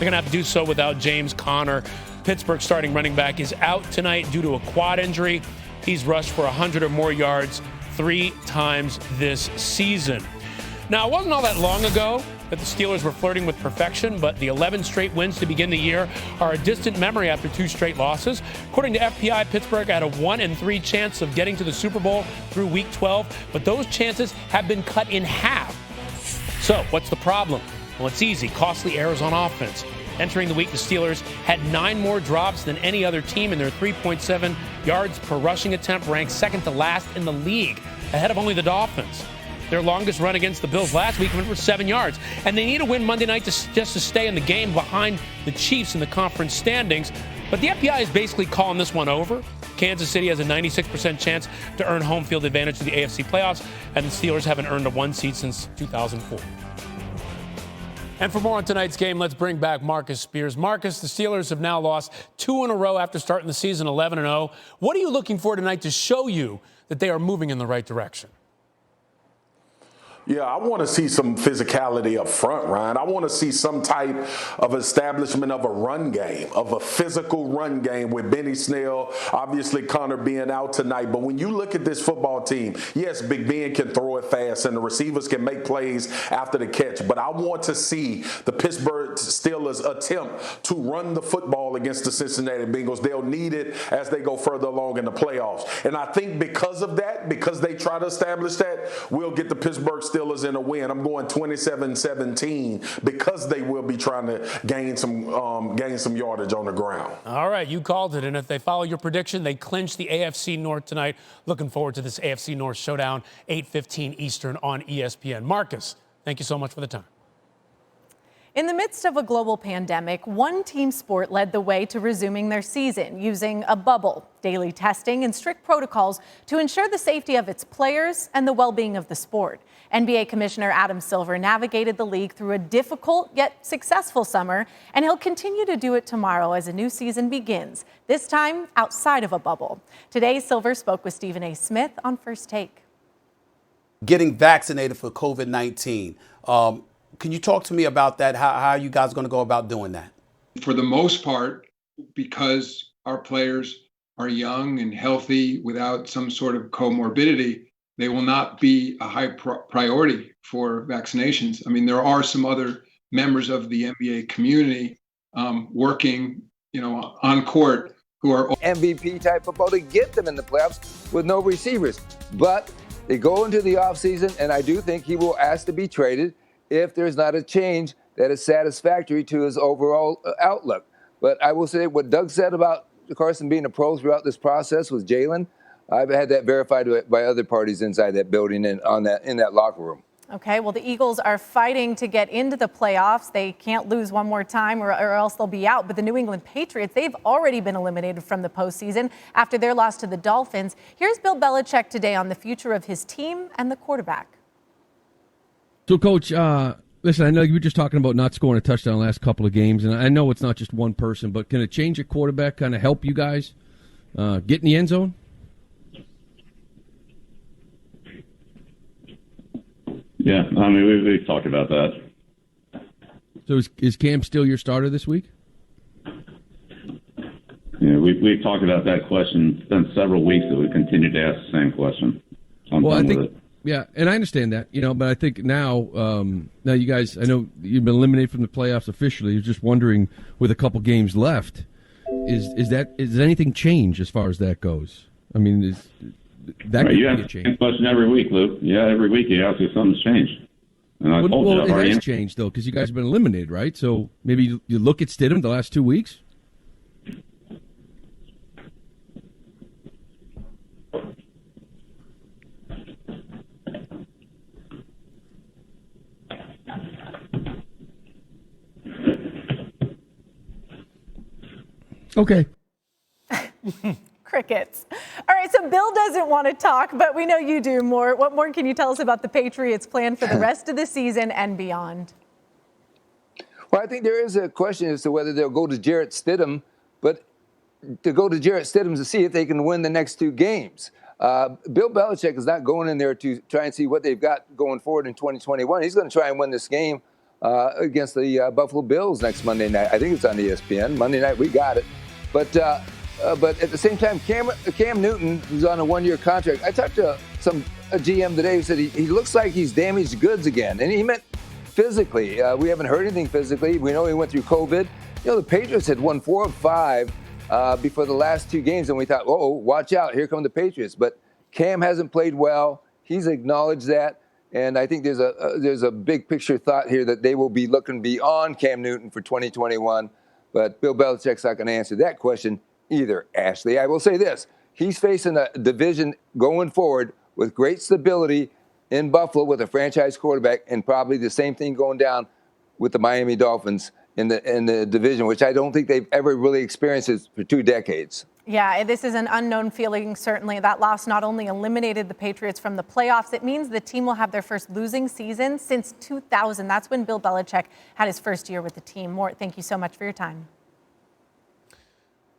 They're going to have to do so without James Conner. Pittsburgh starting running back is out tonight due to a quad injury. He's rushed for 100 or more yards 3 times this season. Now, it wasn't all that long ago that the Steelers were flirting with perfection, but the 11 straight wins to begin the year are a distant memory after 2 straight losses. According to FPI, Pittsburgh had a 1 in 3 chance of getting to the Super Bowl through Week 12, but those chances have been cut in half. So, what's the problem? Well, it's easy. Costly errors on offense. Entering the week, the Steelers had 9 more drops than any other team, and their 3.7 yards per rushing attempt ranked second to last in the league, ahead of only the Dolphins. Their longest run against the Bills last week went for 7 yards. And they need a win Monday night just to stay in the game behind the Chiefs in the conference standings. But the FBI is basically calling this one over. Kansas City has a 96% chance to earn home field advantage to the AFC playoffs, and the Steelers haven't earned a 1 seed since 2004. And for more on tonight's game, let's bring back Marcus Spears. Marcus, the Steelers have now lost 2 in a row after starting the season 11-0. What are you looking for tonight to show you that they are moving in the right direction? Yeah, I want to see some physicality up front, Ryan. I want to see some type of establishment of a run game, of a physical run game with Benny Snell, obviously Connor being out tonight. But when you look at this football team, yes, Big Ben can throw it fast and the receivers can make plays after the catch. But I want to see the Pittsburgh Steelers attempt to run the football against the Cincinnati Bengals. They'll need it as they go further along in the playoffs. And I think because of that, because they try to establish that, we'll get the Pittsburgh Steelers in a win. I'm going 27-17 because they will be trying to gain some yardage on the ground. All right, you called it. And if they follow your prediction, they clinch the AFC North tonight. Looking forward to this AFC North showdown, 8:15 Eastern on ESPN. Marcus, thank you so much for the time. In the midst of a global pandemic, one team sport led the way to resuming their season using a bubble, daily testing, and strict protocols to ensure the safety of its players and the well-being of the sport. NBA Commissioner Adam Silver navigated the league through a difficult yet successful summer, and he'll continue to do it tomorrow as a new season begins, this time outside of a bubble. Today, Silver spoke with Stephen A. Smith on First Take. Getting vaccinated for COVID-19. Can you talk to me about that? How are you guys going to go about doing that? For the most part, because our players are young and healthy without some sort of comorbidity, they will not be a high priority for vaccinations. I mean, there are some other members of the NBA community working, on court who are MVP type football to get them in the playoffs with no receivers. But they go into the offseason, and I do think he will ask to be traded if there's not a change that is satisfactory to his overall outlook. But I will say what Doug said about Carson being a pro throughout this process with Jalen, I've had that verified by other parties inside that building and in that locker room. Okay, well, the Eagles are fighting to get into the playoffs. They can't lose one more time or else they'll be out. But the New England Patriots, they've already been eliminated from the postseason after their loss to the Dolphins. Here's Bill Belichick today on the future of his team and the quarterback. So, Coach, listen, I know you were just talking about not scoring a touchdown the last couple of games, and I know it's not just one person, but can a change at quarterback kind of help you guys get in the end zone? Yeah, I mean, we've talked about that. So is Cam still your starter this week? Yeah, we've talked about that question. It's been several weeks that we continue to ask the same question. Well, I think, yeah, and I understand that, but I think now you guys, I know you've been eliminated from the playoffs officially. You're just wondering, with a couple games left, is anything change as far as that goes? I mean, that could be a change. You ask the question every week, Luke. Yeah, every week you ask if something's changed. And I told you, it has changed, though, because you guys have been eliminated, right? So maybe you look at Stidham the last 2 weeks? Okay. Crickets. All right, so Bill doesn't want to talk, but we know you do more. What more can you tell us about the Patriots' plan for the rest of the season and beyond? Well, I think there is a question as to whether they'll go to Jarrett Stidham, but to go to Jarrett Stidham to see if they can win the next 2 games. Bill Belichick is not going in there to try and see what they've got going forward in 2021. He's going to try and win this game against the Buffalo Bills next Monday night. I think it's on ESPN. Monday night, we got it. But at the same time, Cam Newton, who's on a one-year contract, I talked to a GM today who said he looks like he's damaged goods again. And he meant physically. We haven't heard anything physically. We know he went through COVID. The Patriots had won 4 of 5 before the last 2 games, and we thought, watch out, here come the Patriots. But Cam hasn't played well. He's acknowledged that. And I think there's a big picture thought here that they will be looking beyond Cam Newton for 2021. But Bill Belichick's not going to answer that question either, Ashley. I will say this. He's facing a division going forward with great stability in Buffalo with a franchise quarterback, and probably the same thing going down with the Miami Dolphins in the division, which I don't think they've ever really experienced for 2 decades. Yeah, this is an unknown feeling, certainly. That loss not only eliminated the Patriots from the playoffs, it means the team will have their first losing season since 2000. That's when Bill Belichick had his first year with the team. Mort, thank you so much for your time.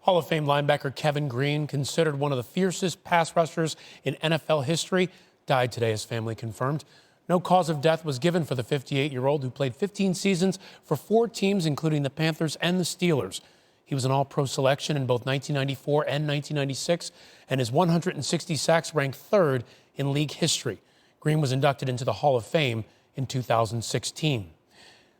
Hall of Fame linebacker Kevin Green, considered one of the fiercest pass rushers in NFL history, died today, his family confirmed. No cause of death was given for the 58-year-old who played 15 seasons for 4 teams, including the Panthers and the Steelers. He was an All-Pro selection in both 1994 and 1996, and his 160 sacks ranked 3rd in league history. Green was inducted into the Hall of Fame in 2016.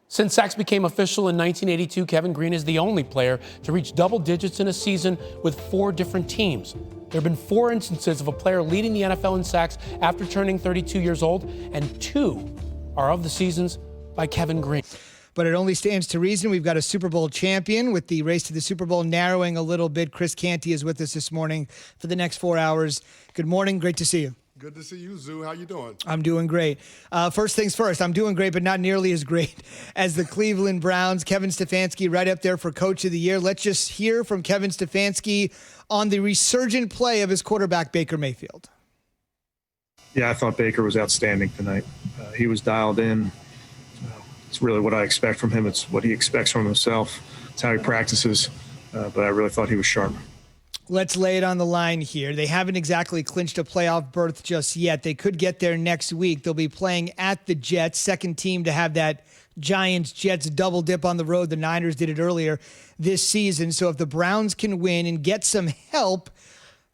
Since sacks became official in 1982, Kevin Green is the only player to reach double digits in a season with 4 different teams. There have been 4 instances of a player leading the NFL in sacks after turning 32 years old, and 2 are of the seasons by Kevin Green. But it only stands to reason. We've got a Super Bowl champion with the race to the Super Bowl narrowing a little bit. Chris Canty is with us this morning for the next 4 hours. Good morning. Great to see you. Good to see you, Zoo. How you doing? I'm doing great. First things first, I'm doing great, but not nearly as great as the Cleveland Browns. Kevin Stefanski right up there for Coach of the Year. Let's just hear from Kevin Stefanski on the resurgent play of his quarterback, Baker Mayfield. Yeah, I thought Baker was outstanding tonight. He was dialed in. It's really what I expect from him. It's what he expects from himself. It's how he practices. But I really thought he was sharp. Let's lay it on the line here. They haven't exactly clinched a playoff berth just yet. They could get there next week. They'll be playing at the Jets, second team to have that Giants-Jets double dip on the road. The Niners did it earlier this season. So if the Browns can win and get some help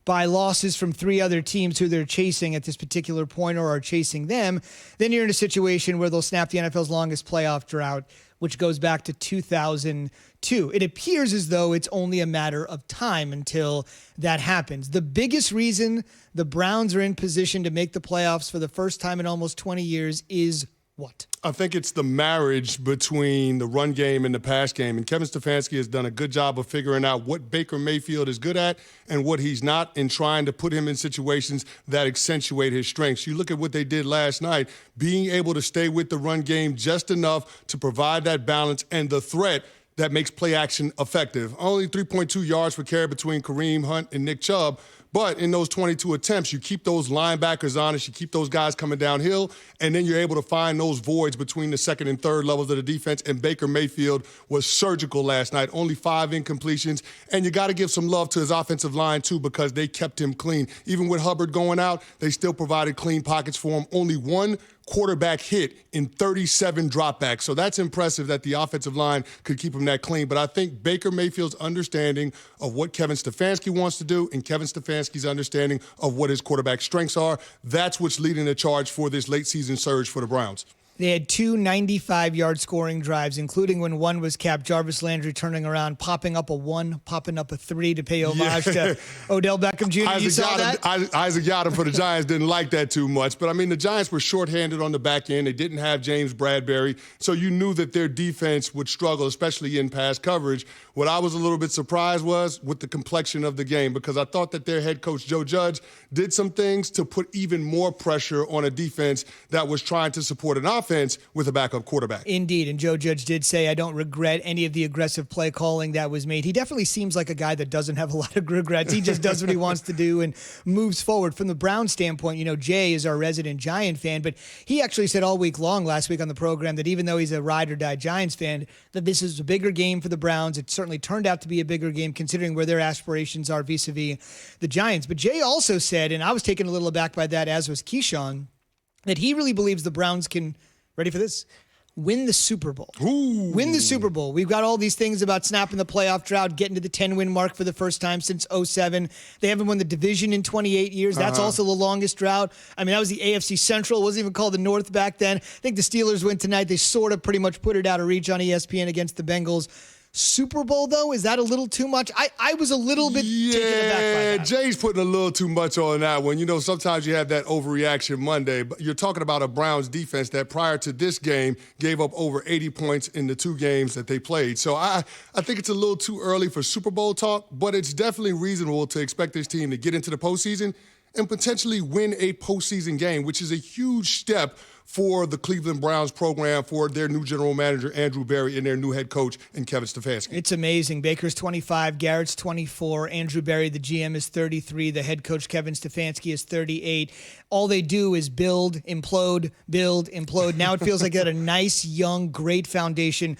by losses from 3 other teams who they're chasing at this particular point or are chasing them, then you're in a situation where they'll snap the NFL's longest playoff drought, which goes back to 2002. It appears as though it's only a matter of time until that happens. The biggest reason the Browns are in position to make the playoffs for the first time in almost 20 years is what? I think it's the marriage between the run game and the pass game. And Kevin Stefanski has done a good job of figuring out what Baker Mayfield is good at and what he's not, and trying to put him in situations that accentuate his strengths. You look at what they did last night, being able to stay with the run game just enough to provide that balance and the threat that makes play action effective. Only 3.2 yards per carry between Kareem Hunt and Nick Chubb. But in those 22 attempts, you keep those linebackers honest, you keep those guys coming downhill, and then you're able to find those voids between the second and third levels of the defense. And Baker Mayfield was surgical last night, only 5 incompletions. And you got to give some love to his offensive line, too, because they kept him clean. Even with Hubbard going out, they still provided clean pockets for him. Only 1 quarterback hit in 37 dropbacks. So that's impressive that the offensive line could keep him that clean. But I think Baker Mayfield's understanding of what Kevin Stefanski wants to do and Kevin Stefanski's understanding of what his quarterback strengths are, that's what's leading the charge for this late season surge for the Browns. They had 2 95-yard scoring drives, including when one was capped, Jarvis Landry turning around, popping up a 1, popping up a 3 to pay homage to Odell Beckham Jr. You saw that? Isaac Yadam for the Giants didn't like that too much. But, I mean, the Giants were shorthanded on the back end. They didn't have James Bradbury. So you knew that their defense would struggle, especially in pass coverage. What I was a little bit surprised was with the complexion of the game, because I thought that their head coach, Joe Judge, did some things to put even more pressure on a defense that was trying to support an offense with a backup quarterback. Indeed, and Joe Judge did say, I don't regret any of the aggressive play calling that was made. He definitely seems like a guy that doesn't have a lot of regrets. He just does what he wants to do and moves forward. From the Browns standpoint, you know, Jay is our resident Giant fan, but he actually said all week long last week on the program that even though he's a ride-or-die Giants fan, that this is a bigger game for the Browns. It certainly turned out to be a bigger game considering where their aspirations are vis-a-vis the Giants. But Jay also said, and I was taken a little aback by that, as was Keyshawn, that he really believes the Browns can, ready for this, win the Super Bowl. Ooh. Win the Super Bowl. We've got all these things about snapping the playoff drought, getting to the 10-win mark for the first time since 2007. They haven't won the division in 28 years. That's also the longest drought. I mean, that was the AFC Central. It wasn't even called the North back then. I think the Steelers win tonight. They sort of pretty much put it out of reach on ESPN against the Bengals. Super Bowl, though, is that a little too much? I was a little bit taken aback by that. Jay's putting a little too much on that one. You know, sometimes you have that overreaction Monday, but you're talking about a Browns defense that prior to this game gave up over 80 points in the 2 games that they played. So I think it's a little too early for Super Bowl talk, but it's definitely reasonable to expect this team to get into the postseason and potentially win a postseason game, which is a huge step for the Cleveland Browns program, for their new general manager, Andrew Berry, and their new head coach, and Kevin Stefanski. It's amazing. Baker's 25, Garrett's 24, Andrew Berry, the GM, is 33, the head coach, Kevin Stefanski, is 38. All they do is build, implode, build, implode. Now it feels like they got a nice, young, great foundation